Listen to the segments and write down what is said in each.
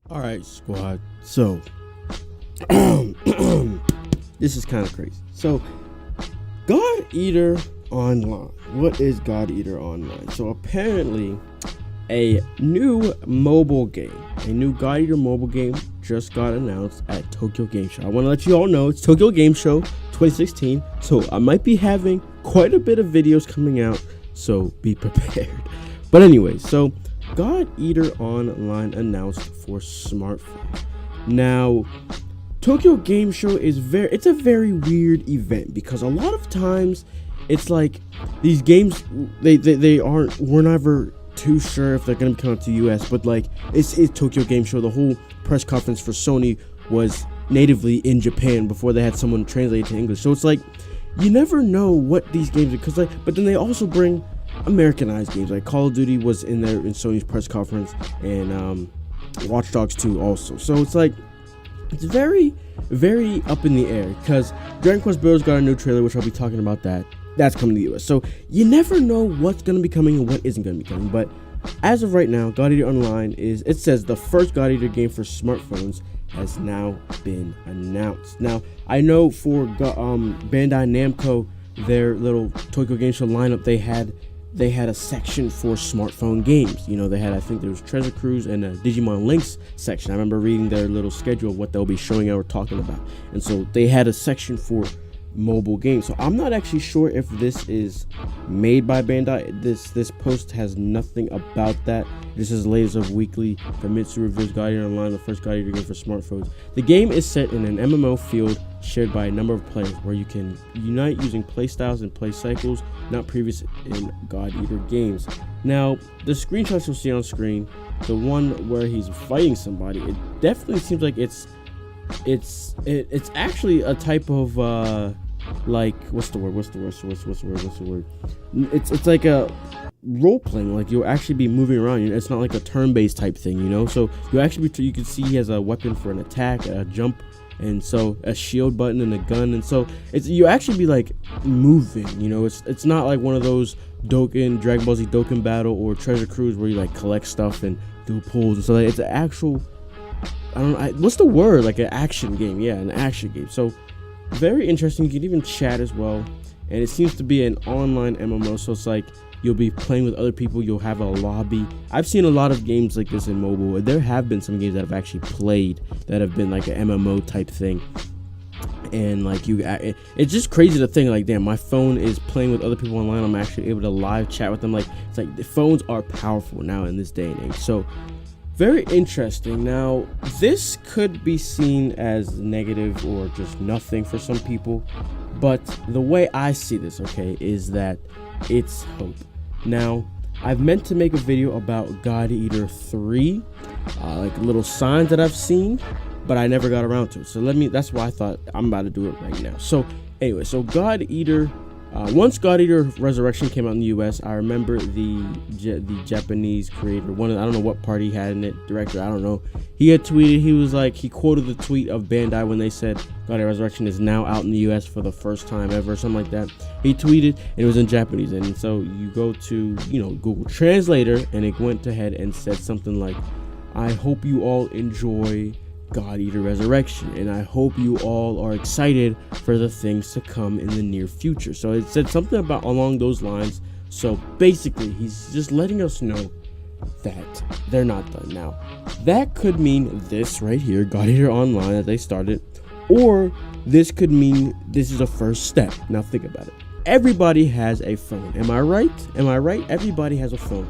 All right, squad. So, this is kind of crazy. So, God Eater Online. What is God Eater Online? So, apparently, a new mobile game, a new God Eater mobile game just got announced at Tokyo Game Show. I want to let you all know it's Tokyo Game Show 2016. So, I might be having quite a bit of videos coming out. So, be prepared. But anyway, so God Eater Online announced for smartphone. Now, Tokyo Game Show is it's a very weird event because a lot of times it's like these games we're never too sure if they're gonna come out to US, but like it's Tokyo Game Show. The whole press conference for Sony was natively in Japan before they had someone translate it to English. So it's like you never know what these games are, because but then they also bring Americanized games, like Call of Duty was in there in Sony's press conference, and Watch Dogs 2 also. So it's like it's very, very up in the air, because Dragon Quest Builders got a new trailer, which I'll be talking about that's coming to the US. So you never know what's going to be coming and what isn't going to be coming. But as of right now, God Eater Online it says the first God Eater game for smartphones has now been announced. Now, I know for Bandai Namco, their little Tokyo Game Show lineup, they had a section for smartphone games. You know, they had, I think there was Treasure Cruise and a Digimon Links section. I remember reading their little schedule of what they'll be showing out or talking about. And so they had a section for mobile games. So I'm not actually sure if this is made by Bandai. This post has nothing about that. This is the latest of weekly Famitsu reviews God Eater Online, the first God Eater game for smartphones. The game is set in an MMO field shared by a number of players, where you can unite using playstyles and play cycles not previous in God Eater games. Now, the screenshots you'll see on screen, the one where he's fighting somebody, it definitely seems like it's actually a type of like, what's the word? It's like a role playing, like you'll actually be moving around. It's not like a turn-based type thing, you know. So you can see he has a weapon for an attack, a jump, and so a shield button and a gun, and so you actually be like moving, you know. It's not like one of those Dragon Ball Z Dokkan Battle or Treasure Cruise where you like collect stuff and do pulls and so it's an actual, what's the word, like an action game. Yeah, an action game. So very interesting. You can even chat as well, and it seems to be an online MMO, so it's like you'll be playing with other people. You'll have a lobby. I've seen a lot of games like this in mobile. There have been some games that I've actually played that have been like an MMO type thing, and like it's just crazy to think like, damn, my phone is playing with other people online. I'm actually able to live chat with them. Like, it's like the phones are powerful now in this day and age. So very interesting. Now, this could be seen as negative or just nothing for some people, but the way I see this, okay, is that it's hope. Now, I've meant to make a video about God Eater 3, like little signs that I've seen, but I never got around to it. So that's why I thought I'm about to do it right now. So anyway, so God Eater, once God Eater Resurrection came out in the US, I remember the Japanese creator, I don't know what part he had in it, director, I don't know. He had tweeted, he quoted the tweet of Bandai when they said God Eater Resurrection is now out in the US for the first time ever, something like that. He tweeted, and it was in Japanese, and so you go to, Google Translator, and it went ahead and said something like, I hope you all enjoy God Eater Resurrection, and I hope you all are excited for the things to come in the near future. So it said something about along those lines. So basically, he's just letting us know that they're not done. Now, that could mean this right here, God Eater Online, that they started, or this could mean this is a first step. Now think about it. Everybody has a phone. Am I right? Everybody has a phone.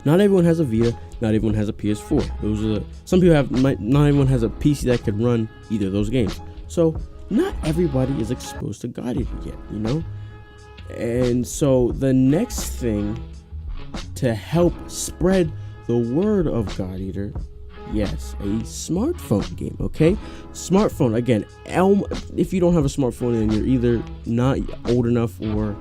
Not everyone has a Vita. Not everyone has a PS4. Some people not everyone has a PC that could run either of those games. So not everybody is exposed to God Eater yet, you know? And so the next thing to help spread the word of God Eater, yes, a smartphone game, okay? Smartphone, again, if you don't have a smartphone, then you're either not old enough, or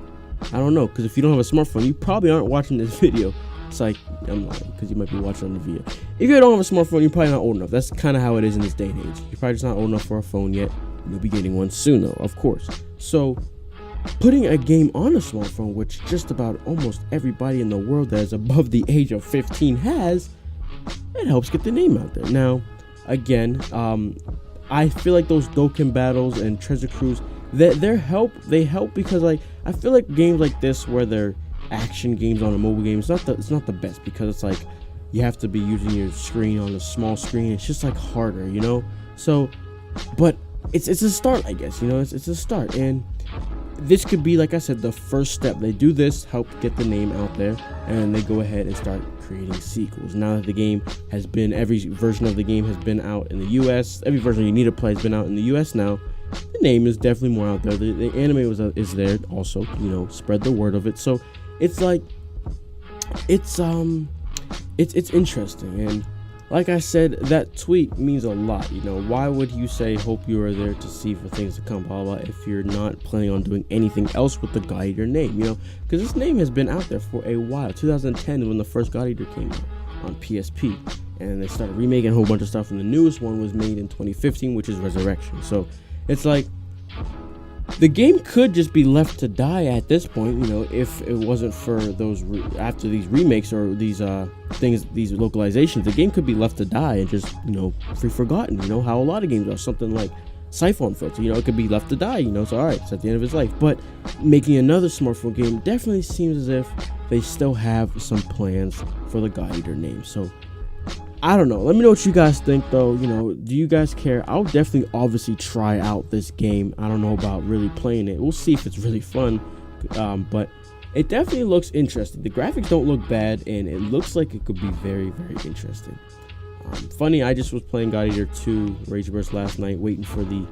I don't know, because if you don't have a smartphone, you probably aren't watching this video. It's like, I'm lying, because you might be watching on the video. If you don't have a smartphone, you're probably not old enough. That's kind of how it is in this day and age. You're probably just not old enough for a phone yet. You'll be getting one soon, though, of course. So putting a game on a smartphone, which just about almost everybody in the world that is above the age of 15 has, it helps get the name out there. Now, again, I feel like those Dokkan battles and Treasure Cruise, they help because like I feel like games like this where they're action games on a mobile game, it's not the best, because it's like you have to be using your screen on a small screen. It's just like harder, you know. So, but it's a start, I guess, you know. It's a start, and this could be, like I said, the first step. They do this, help get the name out there, and they go ahead and start creating sequels. Now that the game has been, every version of the game has been out in the US, every version you need to play has been out in the US now, the name is definitely more out there. The anime is there also, you know, spread the word of it. So it's like, it's interesting. And like I said, that tweet means a lot. You know, why would you say hope you are there to see for things to come, blah, blah, if you're not planning on doing anything else with the God Eater name, you know? Because this name has been out there for a while. 2010 when the first God Eater came out on PSP, and they started remaking a whole bunch of stuff, and the newest one was made in 2015, which is Resurrection. So it's like, the game could just be left to die at this point, you know, if it wasn't for those after these remakes or these things, these localizations. The game could be left to die and just, you know, forgotten. You know how a lot of games are. Something like Siphon Filter, you know, it could be left to die. You know, so all right, it's at the end of its life. But making another smartphone game definitely seems as if they still have some plans for the God Eater name. So I don't know. Let me know what you guys think, though. You know, do you guys care? I'll definitely, obviously, try out this game. I don't know about really playing it. We'll see if it's really fun. But it definitely looks interesting. The graphics don't look bad, and it looks like it could be very, very interesting. Funny, I just was playing God Eater 2 Rage Burst last night, waiting for the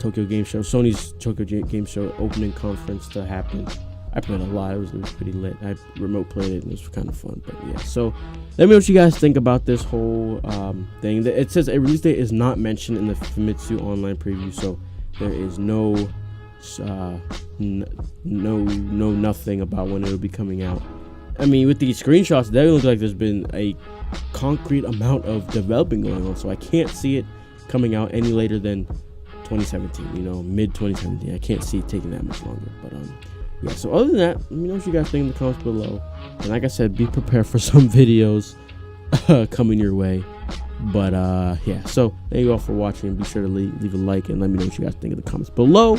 Tokyo Game Show, Sony's Tokyo Game Show opening conference to happen. I played a lot. It was pretty lit. I remote played it, and it was kind of fun. But yeah, so let me know what you guys think about this whole thing. It says a release date is not mentioned in the Famitsu online preview, so there is no nothing about when it'll be coming out. I mean, with these screenshots, they look like there's been a concrete amount of developing going on, so I can't see it coming out any later than 2017. You know, mid 2017. I can't see it taking that much longer. But yeah, so other than that, let me know what you guys think in the comments below. And like I said, be prepared for some videos coming your way. But yeah, so thank you all for watching. Be sure to leave a like and let me know what you guys think in the comments below.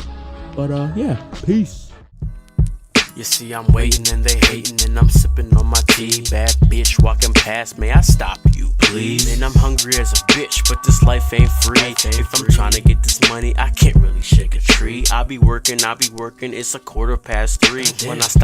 But yeah, peace. You see, I'm waiting and they hating, and I'm sipping on my tea. Bad bitch walking past, may I stop you, please? Man, I'm hungry as a bitch, but this life ain't free. If I'm trying to get this money, I can't really shake a tree. I be working, it's a 3:15. When I stop